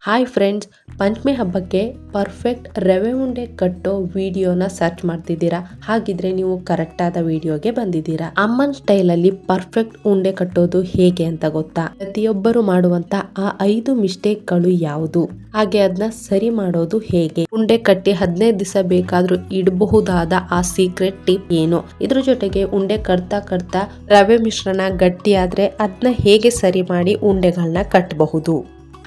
Hi friends, Panchami ಹಬ್ಬಕ್ಕೆ perfect ರವೆ ಉಂಡೆ ಕಟ್ಟೋ ವಿಡಿಯೋನ ಸರ್ಚ್ ಮಾಡ್ತಿದ್ದೀರಾ? ಹಾಗಿದ್ರೆ ನೀವು ಕರೆಕ್ಟ್ ಆದ ವಿಡಿಯೋಗೆ ಬಂದಿದ್ದೀರಾ. ಅಮ್ಮನ್ ಸ್ಟೈಲಲ್ಲಿ ಪರ್ಫೆಕ್ಟ್ ಉಂಡೆ ಕಟ್ಟೋದು ಹೇಗೆ ಅಂತ ಗೊತ್ತಾ? ಪ್ರತಿಯೊಬ್ಬರು ಮಾಡುವಂತ ಆ 5 ಮಿಸ್ಟೇಕ್ಗಳು ಯಾವುದು, ಹಾಗೆ ಅದನ್ನ ಸರಿ ಮಾಡೋದು ಹೇಗೆ, ಉಂಡೆ ಕಟ್ಟಿ 15 ದಿವಸ ಬೇಕಾದ್ರೂ ಇಡಬಹುದಾದ ಆ ಸೀಕ್ರೆಟ್ ಟಿಪ್ ಏನು, ಇದ್ರ ಜೊತೆಗೆ ಉಂಡೆ ಕಟ್ತಾ ರವೆ ಮಿಶ್ರಣ ಗಟ್ಟಿ ಆದ್ರೆ ಅದನ್ನ ಹೇಗೆ ಸರಿ ಮಾಡಿ ಉಂಡೆಗಳನ್ನ ಕಟ್ಟಬಹುದು,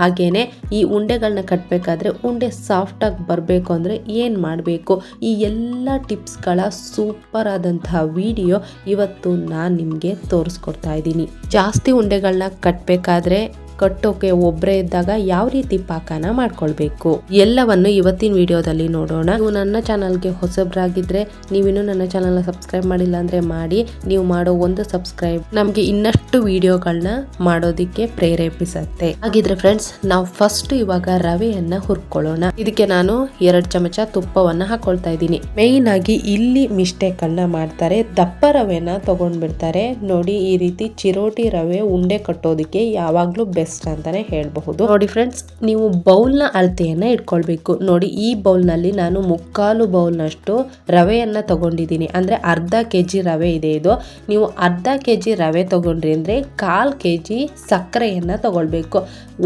ಹಾಗೇನೆ ಈ ಉಂಡೆಗಳನ್ನ ಕಟ್ಟಬೇಕಾದ್ರೆ ಉಂಡೆ ಸಾಫ್ಟ್ ಆಗಿ ಬರಬೇಕು ಅಂದರೆ ಏನು ಮಾಡಬೇಕು, ಈ ಎಲ್ಲ ಟಿಪ್ಸ್ಗಳ ಸೂಪರ್ ಆದಂತಹ ವಿಡಿಯೋ ಇವತ್ತು ನಾನು ನಿಮಗೆ ತೋರಿಸ್ಕೊಡ್ತಾ ಇದ್ದೀನಿ. ಜಾಸ್ತಿ ಉಂಡೆಗಳನ್ನ ಕಟ್ಟಬೇಕಾದ್ರೆ ಕಟ್ಟೋಕೆ ಒಬ್ಬರೇ ಇದ್ದಾಗ ಯಾವ ರೀತಿ ಪಾಕನ ಮಾಡ್ಕೊಳ್ಬೇಕು ಎಲ್ಲವನ್ನು ಇವತ್ತಿನ ವಿಡಿಯೋದಲ್ಲಿ ನೋಡೋಣ. ನೀವು ನನ್ನ ಚಾನಲ್ಗೆ ಹೊಸಬ್ರಾಗಿದ್ರೆ, ನೀವಿನ್ನೂ ನನ್ನ ಚಾನಲ್ನ ಸಬ್ಸ್ಕ್ರೈಬ್ ಮಾಡಿಲ್ಲ ಅಂದ್ರೆ ಮಾಡಿ. ನೀವು ಮಾಡೋ ಒಂದು ಸಬ್ಸ್ಕ್ರೈಬ್ ನಮಗೆ ಇನ್ನಷ್ಟು ವಿಡಿಯೋಗಳನ್ನ ಮಾಡೋದಿಕ್ಕೆ ಪ್ರೇರೇಪಿಸುತ್ತೆ. ಹಾಗಿದ್ರೆ ಫ್ರೆಂಡ್ಸ್, ನಾವು ಫಸ್ಟ್ ಇವಾಗ ರವೆಯನ್ನ ಹುರ್ಕೊಳ್ಳೋಣ. ಇದಕ್ಕೆ ನಾನು 2 ಚಮಚ ತುಪ್ಪವನ್ನ ಹಾಕೊಳ್ತಾ ಇದ್ದೀನಿ. ಮೇಯ್ನ್ ಆಗಿ ಇಲ್ಲಿ ಮಿಸ್ಟೇಕ್ ಅನ್ನ ಮಾಡ್ತಾರೆ, ದಪ್ಪ ರವೆನ ತಗೊಂಡ್ಬಿಡ್ತಾರೆ. ನೋಡಿ, ಈ ರೀತಿ ಚಿರೋಟಿ ರವೆ ಉಂಡೆ ಕಟ್ಟೋದಿಕ್ಕೆ ಯಾವಾಗ್ಲೂ ಬೆಸ್ಟ್ ಅಂತಾನೆ ಹೇಳಬಹುದು. ನೋಡಿ ಫ್ರೆಂಡ್ಸ್, ನೀವು ಬೌಲ್ ನ ಅಳತೆಯನ್ನ ಇಟ್ಕೊಳ್ಬೇಕು. ನೋಡಿ, ಈ ಬೌಲ್ ನಲ್ಲಿ ನಾನು 3/4 ಬೌಲ್ ನಷ್ಟು ರವೆಯನ್ನ ತಗೊಂಡಿದ್ದೀನಿ. ಅಂದ್ರೆ ಅರ್ಧ ಕೆಜಿ ರವೆ ಇದೆ ಇದು. ನೀವು ಅರ್ಧ ಕೆಜಿ ರವೆ ತಗೊಂಡ್ರಿ ಅಂದ್ರೆ 1/4 ಕೆಜಿ ಸಕ್ಕರೆಯನ್ನ ತಗೊಳ್ಬೇಕು.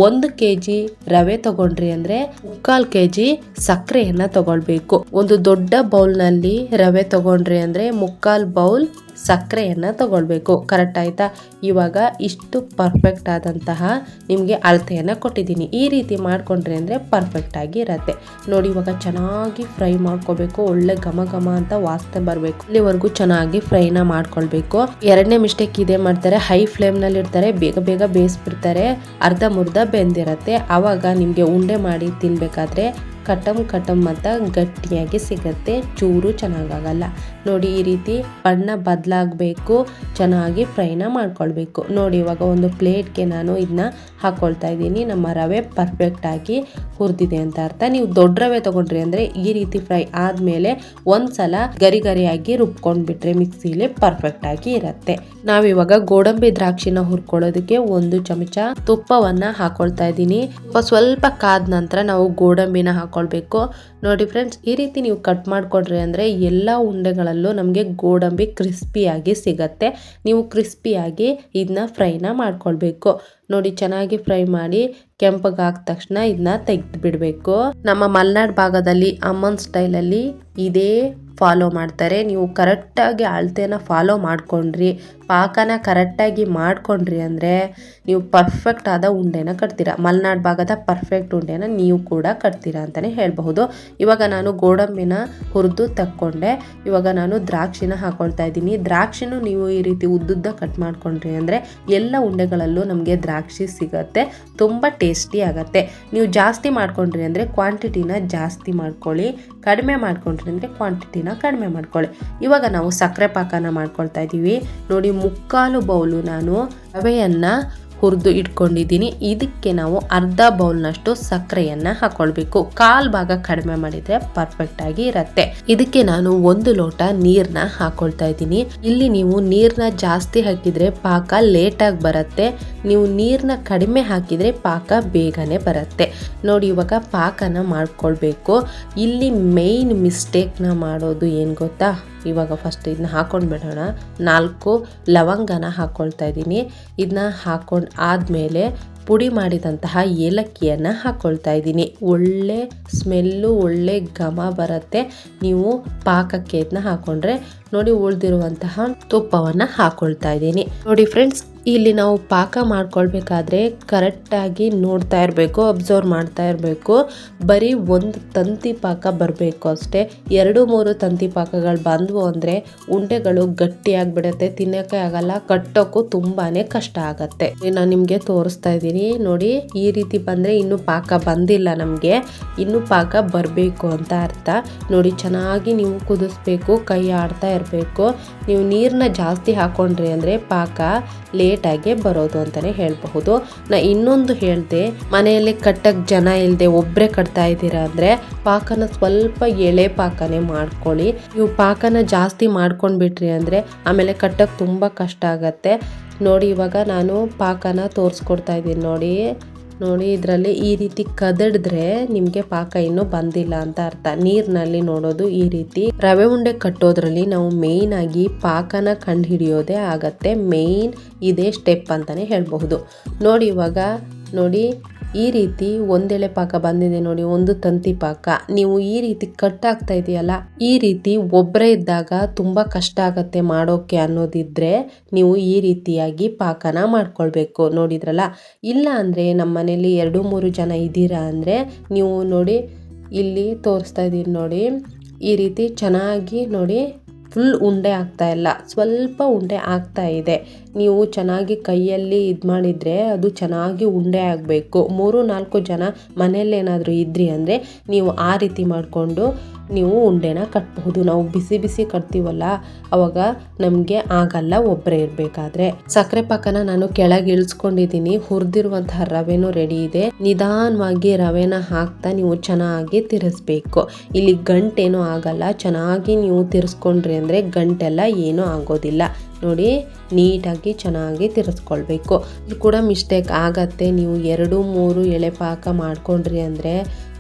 1 ಕೆಜಿ ರವೆ ತಗೊಂಡ್ರಿ ಅಂದ್ರೆ 3/4 ಕೆಜಿ ಸಕ್ಕರೆಯನ್ನ ತಗೊಳ್ಬೇಕು. ಒಂದು ದೊಡ್ಡ ಬೌಲ್ ನಲ್ಲಿ ರವೆ ತಗೊಂಡ್ರಿ ಅಂದ್ರೆ 3/4 ಬೌಲ್ ಸಕ್ಕರೆಯನ್ನ ತಗೊಳ್ಬೇಕು. ಕರೆಕ್ಟ್ ಆಯ್ತಾ? ಇವಾಗ ಇಷ್ಟು ಪರ್ಫೆಕ್ಟ್ ಆದಂತಹ ನಿಮ್ಗೆ ಅಳತೆಯನ್ನ ಕೊಟ್ಟಿದ್ದೀನಿ. ಈ ರೀತಿ ಮಾಡ್ಕೊಂಡ್ರಿ ಅಂದ್ರೆ ಪರ್ಫೆಕ್ಟ್ ಆಗಿ ಇರತ್ತೆ. ನೋಡಿ, ಇವಾಗ ಚೆನ್ನಾಗಿ ಫ್ರೈ ಮಾಡ್ಕೋಬೇಕು. ಒಳ್ಳೆ ಘಮ ಘಮ ಅಂತ ವಾಸನೆ ಬರಬೇಕು. ಇಲ್ಲಿವರೆಗೂ ಚೆನ್ನಾಗಿ ಫ್ರೈನ ಮಾಡ್ಕೊಳ್ಬೇಕು. 2ನೇ ಮಿಸ್ಟೇಕ್ ಇದೇ ಮಾಡ್ತಾರೆ, ಹೈ ಫ್ಲೇಮ್ ನಲ್ಲಿ ಇಡ್ತಾರೆ, ಬೇಗ ಬೇಗ ಬೇಯಿಸ್ಬಿಡ್ತಾರೆ, ಅರ್ಧ ಮುರ್ಧ ಬೆಂದಿರತ್ತೆ. ಆವಾಗ ನಿಮ್ಗೆ ಉಂಡೆ ಮಾಡಿ ತಿನ್ಬೇಕಾದ್ರೆ ಕಟಮ್ ಅಂತ ಗಟ್ಟಿಯಾಗಿ ಸಿಗತ್ತೆ, ಚೂರು ಚೆನ್ನಾಗಾಗಲ್ಲ. ನೋಡಿ, ಈ ರೀತಿ ಬಣ್ಣ ಬದಲಾಗಬೇಕು, ಚೆನ್ನಾಗಿ ಫ್ರೈನ ಮಾಡ್ಕೊಳ್ಬೇಕು. ನೋಡಿ, ಇವಾಗ ಒಂದು ಪ್ಲೇಟ್ಗೆ ನಾನು ಇದನ್ನ ಹಾಕೊಳ್ತಾ ಇದ್ದೀನಿ. ನಮ್ಮ ರವೆ ಪರ್ಫೆಕ್ಟ್ ಆಗಿ ಹುರಿದಿದೆ ಅಂತ ಅರ್ಥ. ನೀವು ದೊಡ್ಡ ರವೆ ತಗೊಂಡ್ರಿ ಅಂದ್ರೆ ಈ ರೀತಿ ಫ್ರೈ ಆದ್ಮೇಲೆ ಒಂದ್ಸಲ ಗರಿಯಾಗಿ ರುಬ್ಕೊಂಡ್ಬಿಟ್ರೆ ಮಿಕ್ಸಿಲಿ ಪರ್ಫೆಕ್ಟ್ ಆಗಿ ಇರತ್ತೆ. ನಾವಿವಾಗ ಗೋಡಂಬಿ ದ್ರಾಕ್ಷಿನ ಹುರ್ಕೊಳ್ಳೋದಕ್ಕೆ 1 ಚಮಚ ತುಪ್ಪವನ್ನ ಹಾಕೊಳ್ತಾ ಇದ್ದೀನಿ. ಸ್ವಲ್ಪ ಕಾದ ನಂತರ ನಾವು ಗೋಡಂಬಿನ ಹಾಕೊಳ್ಬೇಕು. ನೋಡಿ ಫ್ರೆಂಡ್ಸ್, ಈ ರೀತಿ ನೀವು ಕಟ್ ಮಾಡ್ಕೊಡ್ರಿ ಅಂದ್ರೆ ಎಲ್ಲ ಉಂಡೆಗಳಲ್ಲೂ ನಮಗೆ ಗೋಡಂಬಿ ಕ್ರಿಸ್ಪಿಯಾಗಿ ಸಿಗತ್ತೆ. ನೀವು ಕ್ರಿಸ್ಪಿಯಾಗಿ ಇದನ್ನ ಫ್ರೈನ ಮಾಡ್ಕೊಳ್ಬೇಕು. ನೋಡಿ, ಚೆನ್ನಾಗಿ ಫ್ರೈ ಮಾಡಿ ಕೆಂಪಗಾದ ತಕ್ಷಣ ಇದನ್ನ ತೆಗೆದು ಬಿಡಬೇಕು. ನಮ್ಮ ಮಲೆನಾಡು ಭಾಗದಲ್ಲಿ ಅಮ್ಮನ್ ಸ್ಟೈಲಲ್ಲಿ ಇದೇ ಫಾಲೋ ಮಾಡ್ತಾರೆ. ನೀವು ಕರೆಕ್ಟಾಗಿ ಅಳತೆನ ಫಾಲೋ ಮಾಡ್ಕೊಂಡ್ರಿ, ಪಾಕನ ಕರೆಕ್ಟಾಗಿ ಮಾಡ್ಕೊಂಡ್ರಿ ಅಂದರೆ ನೀವು ಪರ್ಫೆಕ್ಟ್ ಆದ ಉಂಡೆನ ಕಟ್ತೀರಾ. ಮಲೆನಾಡು ಭಾಗದ ಪರ್ಫೆಕ್ಟ್ ಉಂಡೆನ ನೀವು ಕೂಡ ಕಟ್ತೀರಾ ಅಂತಲೇ ಹೇಳಬಹುದು. ಇವಾಗ ನಾನು ಗೋಡಂಬಿನ ಹುರಿದು ತಕ್ಕೊಂಡೆ. ಇವಾಗ ನಾನು ದ್ರಾಕ್ಷಿನ ಹಾಕೊಳ್ತಾ ಇದ್ದೀನಿ. ದ್ರಾಕ್ಷಿನೂ ನೀವು ಈ ರೀತಿ ಉದ್ದುದ್ದ ಕಟ್ ಮಾಡ್ಕೊಂಡ್ರಿ ಅಂದರೆ ಎಲ್ಲ ಉಂಡೆಗಳಲ್ಲೂ ನಮಗೆ ದ್ರಾಕ್ಷಿ ಸಿಗತ್ತೆ, ತುಂಬ ಟೇಸ್ಟಿ ಆಗತ್ತೆ. ನೀವು ಜಾಸ್ತಿ ಮಾಡ್ಕೊಂಡ್ರಿ ಅಂದರೆ ಕ್ವಾಂಟಿಟಿನ ಜಾಸ್ತಿ ಮಾಡ್ಕೊಳ್ಳಿ, ಕಡಿಮೆ ಮಾಡ್ಕೊಂಡ್ರಿ ಅಂದರೆ ಕ್ವಾಂಟಿಟಿನ ಕಡಿಮೆ ಮಾಡ್ಕೊಳ್ಳಿ. ಇವಾಗ ನಾವು ಸಕ್ಕರೆ ಪಾಕನ ಮಾಡ್ಕೊಳ್ತಾ ಇದ್ದೀವಿ. ನೋಡಿ, 3/4 ಬೌಲು ನಾನು ರವೆಯನ್ನ ಹುರಿದು ಇಟ್ಕೊಂಡಿದ್ದೀನಿ. ಇದಕ್ಕೆ ನಾವು ಅರ್ಧ ಬೌಲ್ನಷ್ಟು ಸಕ್ಕರೆಯನ್ನ ಹಾಕೊಳ್ಬೇಕು. 1/4 ಭಾಗ ಕಡಿಮೆ ಮಾಡಿದ್ರೆ ಪರ್ಫೆಕ್ಟ್ ಆಗಿ ಇರತ್ತೆ. ಇದಕ್ಕೆ ನಾನು 1 ಲೋಟ ನೀರ್ನ ಹಾಕೊಳ್ತಾ ಇದ್ದೀನಿ. ಇಲ್ಲಿ ನೀವು ನೀರ್ನ ಜಾಸ್ತಿ ಹಾಕಿದ್ರೆ ಪಾಕ ಲೇಟ್ ಆಗಿ ಬರುತ್ತೆ, ನೀವು ನೀರ್ನ ಕಡಿಮೆ ಹಾಕಿದ್ರೆ ಪಾಕ ಬೇಗನೆ ಬರುತ್ತೆ. ನೋಡಿ, ಇವಾಗ ಪಾಕನ ಮಾಡ್ಕೊಳ್ಬೇಕು. ಇಲ್ಲಿ ಮೇನ್ ಮಿಸ್ಟೇಕ್ನ ಮಾಡೋದು ಏನು ಗೊತ್ತಾ? ಇವಾಗ ಫಸ್ಟ್ ಇದನ್ನ ಹಾಕೊಂಡ್ಬಿಡೋಣ. 4 ಲವಂಗನ ಹಾಕೊಳ್ತಾ ಇದ್ದೀನಿ. ಇದನ್ನ ಹಾಕೊಂಡು ಆದಮೇಲೆ ಪುಡಿ ಮಾಡಿದಂತಹ ಏಲಕ್ಕಿಯನ್ನು ಹಾಕೊಳ್ತಾ ಇದ್ದೀನಿ. ಒಳ್ಳೆ ಸ್ಮೆಲ್ಲು, ಒಳ್ಳೆ ಘಮ ಬರುತ್ತೆ ನೀವು ಪಾಕಕ್ಕೆ ಇದನ್ನ ಹಾಕೊಂಡ್ರೆ. ನೋಡಿ, ಉಳಿದಿರುವಂತಹ ತುಪ್ಪವನ್ನು ಹಾಕೊಳ್ತಾ ಇದ್ದೀನಿ. ನೋಡಿ ಫ್ರೆಂಡ್ಸ್, ಇಲ್ಲಿ ನಾವು ಪಾಕ ಮಾಡ್ಕೊಳ್ಬೇಕಾದ್ರೆ ಕರೆಕ್ಟಾಗಿ ನೋಡ್ತಾ ಇರಬೇಕು, ಅಬ್ಸರ್ವ್ ಮಾಡ್ತಾ ಇರಬೇಕು. ಬರೀ 1 ತಂತಿ ಪಾಕ ಬರಬೇಕು ಅಷ್ಟೇ. 2-3 ತಂತಿ ಪಾಕಗಳು ಬಂದವು ಅಂದರೆ ಉಂಡೆಗಳು ಗಟ್ಟಿಯಾಗಿಬಿಡುತ್ತೆ, ತಿನ್ನೋಕ್ಕೆ ಆಗಲ್ಲ, ಕಟ್ಟೋಕ್ಕೂ ತುಂಬಾ ಕಷ್ಟ ಆಗತ್ತೆ. ನಾನು ನಿಮಗೆ ತೋರಿಸ್ತಾ ಇದ್ದೀನಿ. ನೋಡಿ, ಈ ರೀತಿ ಬಂದರೆ ಇನ್ನೂ ಪಾಕ ಬಂದಿಲ್ಲ, ನಮಗೆ ಇನ್ನೂ ಪಾಕ ಬರಬೇಕು ಅಂತ ಅರ್ಥ. ನೋಡಿ, ಚೆನ್ನಾಗಿ ನೀವು ಕುದಿಸ್ಬೇಕು, ಕೈ ಆಡ್ತಾ ಇರಬೇಕು. ನೀವು ನೀರನ್ನ ಜಾಸ್ತಿ ಹಾಕೊಂಡ್ರಿ ಅಂದರೆ ಪಾಕ ಲೇಟಾಗಿ ಬರೋದು ಅಂತಲೇ ಹೇಳಬಹುದು. ನಾ ಇನ್ನೊಂದು ಹೇಳಿದೆ, ಮನೆಯಲ್ಲಿ ಕಟ್ಟಕ್ಕೆ ಜನ ಇಲ್ಲದೆ ಒಬ್ಬರೇ ಕಟ್ತಾ ಇದ್ದೀರಾ ಅಂದರೆ ಪಾಕನ ಸ್ವಲ್ಪ ಎಳೆ ಪಾಕನೇ ಮಾಡ್ಕೊಳ್ಳಿ. ನೀವು ಪಾಕನ ಜಾಸ್ತಿ ಮಾಡ್ಕೊಂಡ್ಬಿಟ್ರಿ ಅಂದರೆ ಆಮೇಲೆ ಕಟ್ಟಕ್ಕೆ ತುಂಬ ಕಷ್ಟ ಆಗತ್ತೆ. ನೋಡಿ, ಇವಾಗ ನಾನು ಪಾಕನ ತೋರಿಸ್ಕೊಡ್ತಾ ಇದ್ದೀನಿ. ನೋಡಿ ಇದರಲ್ಲಿ ಈ ರೀತಿ ಕದಡಿದ್ರೆ ನಿಮಗೆ ಪಾಕ ಇನ್ನೂ ಬಂದಿಲ್ಲ ಅಂತ ಅರ್ಥ. ನೀರಿನಲ್ಲಿ ನೋಡೋದು ಈ ರೀತಿ. ರವೆ ಉಂಡೆ ಕಟ್ಟೋದ್ರಲ್ಲಿ ನಾವು ಮೇಯ್ನ್ ಆಗಿ ಪಾಕನ ಕಂಡು ಹಿಡಿಯೋದೇ ಆಗತ್ತೆ. ಮೇಯ್ನ್ ಇದೇ ಸ್ಟೆಪ್ ಅಂತಾನೆ ಹೇಳಬಹುದು. ನೋಡಿ ಇವಾಗ ನೋಡಿ ಈ ರೀತಿ ಒಂದೆಳೆ ಪಾಕ ಬಂದಿದೆ ನೋಡಿ, ಒಂದು ತಂತಿ ಪಾಕ. ನೀವು ಈ ರೀತಿ ಕಟ್ ಆಗ್ತಾ ಇದೆಯಲ್ಲ, ಈ ರೀತಿ ಒಬ್ಬರೇ ಇದ್ದಾಗ ತುಂಬಾ ಕಷ್ಟ ಆಗತ್ತೆ ಮಾಡೋಕೆ ಅನ್ನೋದಿದ್ರೆ ನೀವು ಈ ರೀತಿಯಾಗಿ ಪಾಕನ ಮಾಡ್ಕೊಳ್ಬೇಕು. ನೋಡಿದ್ರಲ್ಲ, ಇಲ್ಲ ಅಂದ್ರೆ ನಮ್ಮ ಮನೇಲಿ 2-3 ಜನ ಇದ್ದೀರಾ ಅಂದ್ರೆ ನೀವು ನೋಡಿ ಇಲ್ಲಿ ತೋರಿಸ್ತಾ ಇದೀನಿ ನೋಡಿ, ಈ ರೀತಿ ಚೆನ್ನಾಗಿ ನೋಡಿ ಫುಲ್ ಉಂಡೆ ಆಗ್ತಾ ಇಲ್ಲ, ಸ್ವಲ್ಪ ಉಂಡೆ ಆಗ್ತಾ ಇದೆ. ನೀವು ಚೆನ್ನಾಗಿ ಕೈಯಲ್ಲಿ ಇದು ಮಾಡಿದರೆ ಅದು ಚೆನ್ನಾಗಿ ಉಂಡೆ ಆಗಬೇಕು. 3-4 ಜನ ಮನೆಯಲ್ಲಿ ಏನಾದರೂ ಇದ್ರಿ ಅಂದರೆ ನೀವು ಆ ರೀತಿ ಮಾಡಿಕೊಂಡು ನೀವು ಉಂಡೆನ ಕಟ್ಟಬಹುದು. ನಾವು ಬಿಸಿ ಬಿಸಿ ಕಟ್ತೀವಲ್ಲ ಅವಾಗ ನಮಗೆ ಆಗಲ್ಲ ಒಬ್ಬರೇ ಇರಬೇಕಾದ್ರೆ. ಸಕ್ಕರೆ ಪಾಕನ ನಾನು ಕೆಳಗೆ ಇಳಿಸ್ಕೊಂಡಿದ್ದೀನಿ. ಹುರಿದಿರುವಂತಹ ರವೆನೂ ರೆಡಿ ಇದೆ. ನಿಧಾನವಾಗಿ ರವೆನ ಹಾಕ್ತಾ ನೀವು ಚೆನ್ನಾಗಿ ತಿರ್ಸ್ಬೇಕು. ಇಲ್ಲಿ ಗಂಟೇನೂ ಆಗಲ್ಲ. ಚೆನ್ನಾಗಿ ನೀವು ತಿರ್ಸ್ಕೊಂಡ್ರಿ ಅಂದರೆ ಗಂಟೆಲ್ಲ ಏನೂ ಆಗೋದಿಲ್ಲ. ನೋಡಿ ನೀಟಾಗಿ ಚೆನ್ನಾಗಿ ತಿರ್ಸ್ಕೊಳ್ಬೇಕು. ಇದು ಕೂಡ ಮಿಸ್ಟೇಕ್ ಆಗತ್ತೆ. ನೀವು 2-3 ಎಳೆ ಪಾಕ ಮಾಡ್ಕೊಂಡ್ರಿ ಅಂದರೆ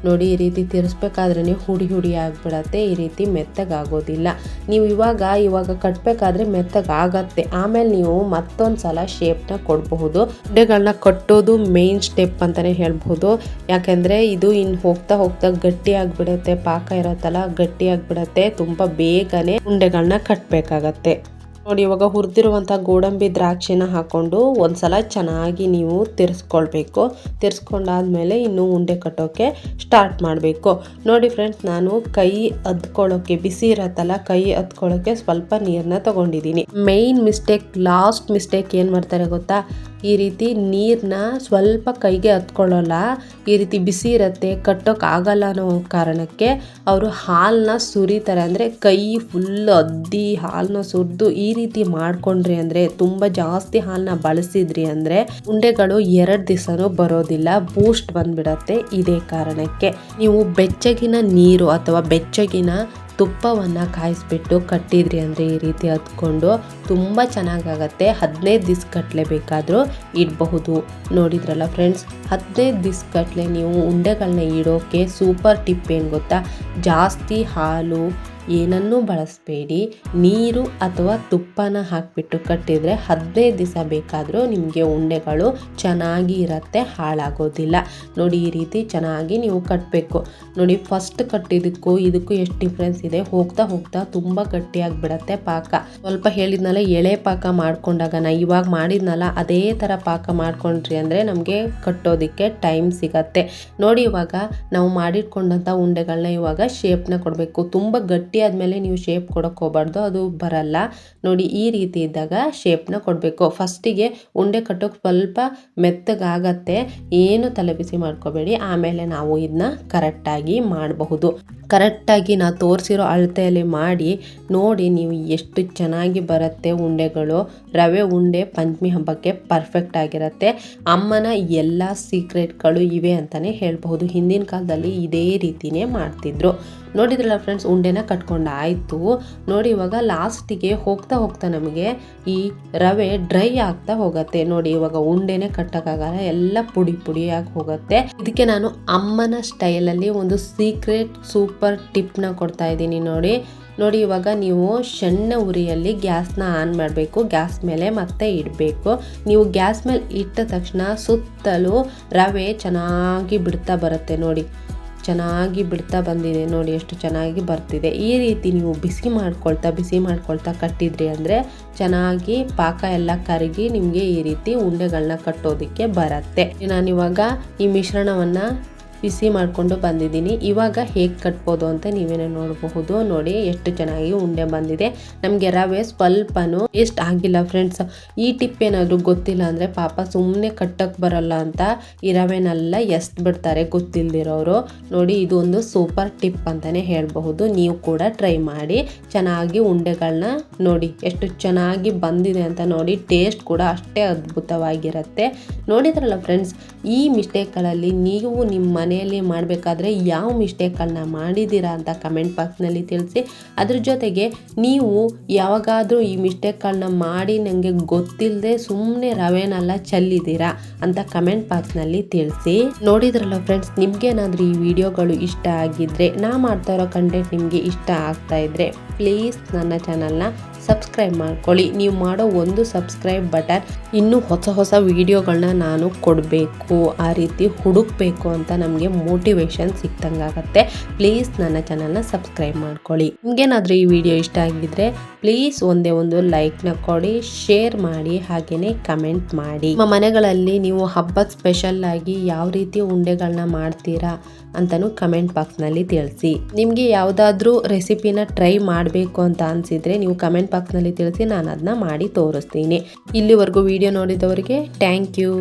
ನೋಡಿ ಈ ರೀತಿ ತಿರ್ಸ್ಬೇಕಾದ್ರೆ ಹುಡಿ ಆಗಿಬಿಡತ್ತೆ. ಈ ರೀತಿ ಮೆತ್ತಗಾಗೋದಿಲ್ಲ. ನೀವು ಇವಾಗ ಕಟ್ಟಬೇಕಾದ್ರೆ ಮೆತ್ತಗಾಗತ್ತೆ. ಆಮೇಲೆ ನೀವು ಮತ್ತೊಂದು ಸಲ ಶೇಪ್ನ ಕೊಡಬಹುದು. ಉಂಡೆಗಳನ್ನ ಕಟ್ಟೋದು ಮೇನ್ ಸ್ಟೆಪ್ ಅಂತಲೇ ಹೇಳ್ಬಹುದು. ಯಾಕೆಂದರೆ ಇದು ಇನ್ನು ಹೋಗ್ತಾ ಗಟ್ಟಿ ಆಗಿಬಿಡುತ್ತೆ. ಪಾಕ ಇರತ್ತಲ್ಲ ಗಟ್ಟಿ ಆಗಿಬಿಡತ್ತೆ. ತುಂಬ ಬೇಗನೆ ಉಂಡೆಗಳನ್ನ ಕಟ್ಟಬೇಕಾಗತ್ತೆ. ನೋಡಿ ಇವಾಗ ಹುರಿದಿರುವಂಥ ಗೋಡಂಬಿ ದ್ರಾಕ್ಷಿನ ಹಾಕ್ಕೊಂಡು ಒಂದ್ಸಲ ಚೆನ್ನಾಗಿ ನೀವು ತಿರ್ಸ್ಕೊಳ್ಬೇಕು. ತಿರ್ಸ್ಕೊಂಡಾದ್ಮೇಲೆ ಇನ್ನು ಉಂಡೆ ಕಟ್ಟೋಕ್ಕೆ ಸ್ಟಾರ್ಟ್ ಮಾಡಬೇಕು. ನೋಡಿ ಫ್ರೆಂಡ್ಸ್, ನಾನು ಕೈ ಅದ್ಕೊಳ್ಳೋಕ್ಕೆ ಬಿಸಿ ಇರತ್ತಲ್ಲ, ಕೈ ಅದ್ಕೊಳ್ಳೋಕ್ಕೆ ಸ್ವಲ್ಪ ನೀರನ್ನ ತಗೊಂಡಿದ್ದೀನಿ. ಮೇನ್ ಮಿಸ್ಟೇಕ್, ಲಾಸ್ಟ್ ಮಿಸ್ಟೇಕ್ ಏನು ಮಾಡ್ತಾರೆ ಗೊತ್ತಾ, ಈ ರೀತಿ ನೀರನ್ನ ಸ್ವಲ್ಪ ಕೈಗೆ ಹತ್ಕೊಳ್ಳಲ್ಲ. ಈ ರೀತಿ ಬಿಸಿ ಇರುತ್ತೆ, ಕಟ್ಟೋಕೆ ಆಗಲ್ಲ ಅನ್ನೋ ಕಾರಣಕ್ಕೆ ಅವರು ಹಾಲನ್ನ ಸುರಿತಾರೆ. ಅಂದರೆ ಕೈ ಫುಲ್ ಅದ್ದಿ ಹಾಲನ್ನ ಸುರಿದು ಈ ರೀತಿ ಮಾಡ್ಕೊಂಡ್ರಿ ಅಂದರೆ, ತುಂಬ ಜಾಸ್ತಿ ಹಾಲನ್ನ ಬಳಸಿದ್ರಿ ಅಂದರೆ ಉಂಡೆಗಳು 2 ದಿವಸನೂ ಬರೋದಿಲ್ಲ, ಬೂಸ್ಟ್ ಬಂದ್ಬಿಡತ್ತೆ. ಇದೇ ಕಾರಣಕ್ಕೆ ನೀವು ಬೆಚ್ಚಗಿನ ನೀರು ಅಥವಾ ಬೆಚ್ಚಗಿನ ತುಪ್ಪವನ್ನು ಕಾಯಿಸ್ಬಿಟ್ಟು ಕಟ್ಟಿದ್ರಿ ಅಂದರೆ ಈ ರೀತಿ ಹತ್ಕೊಂಡು ತುಂಬ ಚೆನ್ನಾಗಾಗತ್ತೆ. 15 ದಿವಸ ಕಟ್ಲೆ ಬೇಕಾದರೂ ಇಡಬಹುದು. ನೋಡಿದ್ರಲ್ಲ ಫ್ರೆಂಡ್ಸ್, 15 ದಿವಸ ಕಟ್ಲೆ ನೀವು ಉಂಡೆಗಳನ್ನ ಇಡೋಕೆ ಸೂಪರ್ ಟಿಪ್ ಏನು ಗೊತ್ತಾ, ಜಾಸ್ತಿ ಹಾಲು ಏನನ್ನೂ ಬಳಸಬೇಡಿ. ನೀರು ಅಥವಾ ತುಪ್ಪನ ಹಾಕಿಬಿಟ್ಟು ಕಟ್ಟಿದರೆ 15 ದಿವಸ ಬೇಕಾದರೂ ನಿಮಗೆ ಉಂಡೆಗಳು ಚೆನ್ನಾಗಿ ಇರುತ್ತೆ, ಹಾಳಾಗೋದಿಲ್ಲ. ನೋಡಿ ಈ ರೀತಿ ಚೆನ್ನಾಗಿ ನೀವು ಕಟ್ಟಬೇಕು. ನೋಡಿ ಫಸ್ಟ್ ಕಟ್ಟಿದ್ದಕ್ಕೂ ಇದಕ್ಕೂ ಎಷ್ಟು ಡಿಫ್ರೆನ್ಸ್ ಇದೆ. ಹೋಗ್ತಾ ತುಂಬ ಗಟ್ಟಿಯಾಗಿಬಿಡತ್ತೆ ಪಾಕ. ಸ್ವಲ್ಪ ಹೇಳಿದ್ನಲ್ಲ ಎಳೆ ಪಾಕ ಮಾಡ್ಕೊಂಡಾಗ ನಾ ಇವಾಗ ಮಾಡಿದ್ನಲ್ಲ ಅದೇ ಥರ ಪಾಕ ಮಾಡ್ಕೊಂಡ್ರಿ ಅಂದರೆ ನಮಗೆ ಕಟ್ಟೋದಕ್ಕೆ ಟೈಮ್ ಸಿಗತ್ತೆ. ನೋಡಿ ಇವಾಗ ನಾವು ಮಾಡಿಟ್ಕೊಂಡಂಥ ಉಂಡೆಗಳನ್ನ ಇವಾಗ ಶೇಪ್ನ ಕೊಡಬೇಕು. ತುಂಬ ಗಟ್ಟಿ ಆದಮೇಲೆ ನೀವು ಶೇಪ್ ಕೊಡೋಕೆ ಹೋಗಬಾರ್ದು, ಅದು ಬರಲ್ಲ. ನೋಡಿ ಈ ರೀತಿ ಇದ್ದಾಗ ಶೇಪ್ನ ಕೊಡಬೇಕು. ಫಸ್ಟಿಗೆ ಉಂಡೆ ಕಟ್ಟೋಕೆ ಸ್ವಲ್ಪ ಮೆತ್ತಗಾಗತ್ತೆ, ಏನು ತಲೆ ಬಿಸಿ ಮಾಡ್ಕೋಬೇಡಿ. ಆಮೇಲೆ ನಾವು ಇದನ್ನ ಕರೆಕ್ಟಾಗಿ ಮಾಡಬಹುದು. ಕರೆಕ್ಟಾಗಿ ನಾ ತೋರಿಸಿರೋ ಅಳತೆಯಲ್ಲಿ ಮಾಡಿ ನೋಡಿ, ನೀವು ಎಷ್ಟು ಚೆನ್ನಾಗಿ ಬರುತ್ತೆ ಉಂಡೆಗಳು. ರವೆ ಉಂಡೆ ಪಂಚಮಿ ಹಬ್ಬಕ್ಕೆ ಪರ್ಫೆಕ್ಟ್ ಆಗಿರುತ್ತೆ. ಅಮ್ಮನ ಎಲ್ಲ ಸೀಕ್ರೆಟ್ಗಳು ಇವೆ ಅಂತಲೇ ಹೇಳ್ಬಹುದು. ಹಿಂದಿನ ಕಾಲದಲ್ಲಿ ಇದೇ ರೀತಿನೇ ಮಾಡ್ತಿದ್ರು. ನೋಡಿದ್ರಲ್ಲ ಫ್ರೆಂಡ್ಸ್, ಉಂಡೆನ ಕಟ್ಕೊಂಡಾಯಿತು. ನೋಡಿ ಇವಾಗ ಲಾಸ್ಟಿಗೆ ಹೋಗ್ತಾ ನಮಗೆ ಈ ರವೆ ಡ್ರೈ ಆಗ್ತಾ ಹೋಗುತ್ತೆ. ನೋಡಿ ಇವಾಗ ಉಂಡೆನೇ ಕಟ್ಟಕ್ಕಾಗಲ್ಲ, ಎಲ್ಲ ಪುಡಿಯಾಗಿ ಹೋಗುತ್ತೆ. ಇದಕ್ಕೆ ನಾನು ಅಮ್ಮನ ಸ್ಟೈಲಲ್ಲಿ ಒಂದು ಸೀಕ್ರೆಟ್ ಸೂಪರ್ ಟಿಪ್ನ ಕೊಡ್ತಾ ಇದ್ದೀನಿ. ನೋಡಿ ಇವಾಗ ನೀವು ಸಣ್ಣ ಉರಿಯಲ್ಲಿ ಗ್ಯಾಸ್ನ ಆನ್ ಮಾಡಬೇಕು. ಗ್ಯಾಸ್ ಮೇಲೆ ಮತ್ತೆ ಇಡಬೇಕು. ನೀವು ಗ್ಯಾಸ್ ಮೇಲೆ ಇಟ್ಟ ತಕ್ಷಣ ಸುತ್ತಲೂ ರವೆ ಚೆನ್ನಾಗಿ ಬಿಡ್ತಾ ಬರುತ್ತೆ. ನೋಡಿ ಚೆನ್ನಾಗಿ ಬಿಡ್ತಾ ಬಂದಿದೆ. ನೋಡಿ ಎಷ್ಟು ಚೆನ್ನಾಗಿ ಬರ್ತಿದೆ. ಈ ರೀತಿ ನೀವು ಬಿಸಿ ಮಾಡ್ಕೊಳ್ತಾ ಕಟ್ಟಿದ್ರಿ ಅಂದರೆ ಚೆನ್ನಾಗಿ ಪಾಕ ಎಲ್ಲ ಕರಗಿ ನಿಮಗೆ ಈ ರೀತಿ ಉಂಡೆಗಳನ್ನ ಕಟ್ಟೋದಕ್ಕೆ ಬರುತ್ತೆ. ನಾನಿವಾಗ ಈ ಮಿಶ್ರಣವನ್ನು ಬಿಸಿ ಮಾಡಿಕೊಂಡು ಬಂದಿದ್ದೀನಿ. ಇವಾಗ ಹೇಗೆ ಕಟ್ಬೋದು ಅಂತ ನೀವೇನೇ ನೋಡಬಹುದು. ನೋಡಿ ಎಷ್ಟು ಚೆನ್ನಾಗಿ ಉಂಡೆ ಬಂದಿದೆ. ನಮಗೆ ರವೆ ಸ್ವಲ್ಪನೂ ವೇಸ್ಟ್ ಆಗಿಲ್ಲ ಫ್ರೆಂಡ್ಸ್. ಈ ಟಿಪ್ ಏನಾದರೂ ಗೊತ್ತಿಲ್ಲ ಅಂದರೆ ಪಾಪ ಸುಮ್ಮನೆ ಕಟ್ಟಕ್ಕೆ ಬರಲ್ಲ ಅಂತ ಈ ರವೆನೆಲ್ಲ ಬಿಡ್ತಾರೆ ಗೊತ್ತಿಲ್ದಿರೋರು. ನೋಡಿ ಇದು ಒಂದು ಸೂಪರ್ ಟಿಪ್ ಅಂತಲೇ ಹೇಳಬಹುದು. ನೀವು ಕೂಡ ಟ್ರೈ ಮಾಡಿ. ಚೆನ್ನಾಗಿ ಉಂಡೆಗಳನ್ನ ನೋಡಿ ಎಷ್ಟು ಚೆನ್ನಾಗಿ ಬಂದಿದೆ ಅಂತ ನೋಡಿ. ಟೇಸ್ಟ್ ಕೂಡ ಅಷ್ಟೇ ಅದ್ಭುತವಾಗಿರುತ್ತೆ. ನೋಡಿದ್ರಲ್ಲ ಫ್ರೆಂಡ್ಸ್, ಈ ಮಿಸ್ಟೇಕ್ಗಳಲ್ಲಿ ನೀವು ನಿಮ್ಮ ಮನೆಯಲ್ಲಿ ಮಾಡಬೇಕಾದ್ರೆ ಯಾವ ಮಿಸ್ಟೇಕ್ಗಳನ್ನ ಮಾಡಿದ್ದೀರಾ ಅಂತ ಕಮೆಂಟ್ ಬಾಕ್ಸ್ನಲ್ಲಿ ತಿಳಿಸಿ. ಅದ್ರ ಜೊತೆಗೆ ನೀವು ಯಾವಾಗಾದರೂ ಈ ಮಿಸ್ಟೇಕ್ಗಳನ್ನ ಮಾಡಿ ನನಗೆ ಗೊತ್ತಿಲ್ಲದೆ ಸುಮ್ಮನೆ ರವೆನೆಲ್ಲ ಚೆಲ್ಲಿದ್ದೀರಾ ಅಂತ ಕಮೆಂಟ್ ಬಾಕ್ಸ್ನಲ್ಲಿ ತಿಳಿಸಿ. ನೋಡಿದ್ರಲ್ಲ ಫ್ರೆಂಡ್ಸ್, ನಿಮ್ಗೇನಾದರೂ ಈ ವಿಡಿಯೋಗಳು ಇಷ್ಟ ಆಗಿದ್ರೆ, ನಾ ಮಾಡ್ತಾ ಇರೋ ಕಂಟೆಂಟ್ ನಿಮಗೆ ಇಷ್ಟ ಆಗ್ತಾ ಇದ್ರೆ ಪ್ಲೀಸ್ ನನ್ನ ಚಾನಲ್ನ ಸಬ್ಸ್ಕ್ರೈಬ್ ಮಾಡ್ಕೊಳ್ಳಿ. ನೀವು ಮಾಡೋ ಒಂದು ಸಬ್ಸ್ಕ್ರೈಬ್ ಬಟನ್ ಇನ್ನೂ ಹೊಸ ವಿಡಿಯೋಗಳನ್ನ ನಾನು ಕೊಡಬೇಕು, ಆ ರೀತಿ ಹುಡುಕಬೇಕು ಅಂತ ನಮಗೆ ಮೋಟಿವೇಶನ್ ಸಿಕ್ತಂಗಾಗತ್ತೆ. ಪ್ಲೀಸ್ ನನ್ನ ಚಾನಲ್ನ ಸಬ್ಸ್ಕ್ರೈಬ್ ಮಾಡ್ಕೊಳ್ಳಿ. ನಿಮಗೇನಾದರೂ ಈ ವಿಡಿಯೋ ಇಷ್ಟ ಆಗಿದ್ರೆ ಪ್ಲೀಸ್ ಒಂದೇ ಒಂದು ಲೈಕ್ನ ಕೊಡಿ, ಶೇರ್ ಮಾಡಿ, ಹಾಗೆಯೇ ಕಮೆಂಟ್ ಮಾಡಿ. ನಿಮ್ಮ ಮನೆಗಳಲ್ಲಿ ನೀವು ಹಬ್ಬದ ಸ್ಪೆಷಲ್ ಆಗಿ ಯಾವ ರೀತಿ ಉಂಡೆಗಳನ್ನ ಮಾಡ್ತೀರಾ ಅಂತಲೂ ಕಮೆಂಟ್ ಬಾಕ್ಸ್ನಲ್ಲಿ ತಿಳಿಸಿ. ನಿಮಗೆ ಯಾವುದಾದ್ರೂ ರೆಸಿಪಿನ ಟ್ರೈ ಮಾಡಬೇಕು ಅಂತ ಅನಿಸಿದರೆ ನೀವು ಕಮೆಂಟ್ ಬಾಕ್ಸ್ನಲ್ಲಿ ತಿಳಿಸಿ, ನಾನು ಅದನ್ನ ಮಾಡಿ ತೋರಿಸ್ತೀನಿ. ಇಲ್ಲಿವರೆಗೂ ವಿಡಿಯೋ ನೋಡಿದವರಿಗೆ ಥ್ಯಾಂಕ್ ಯು.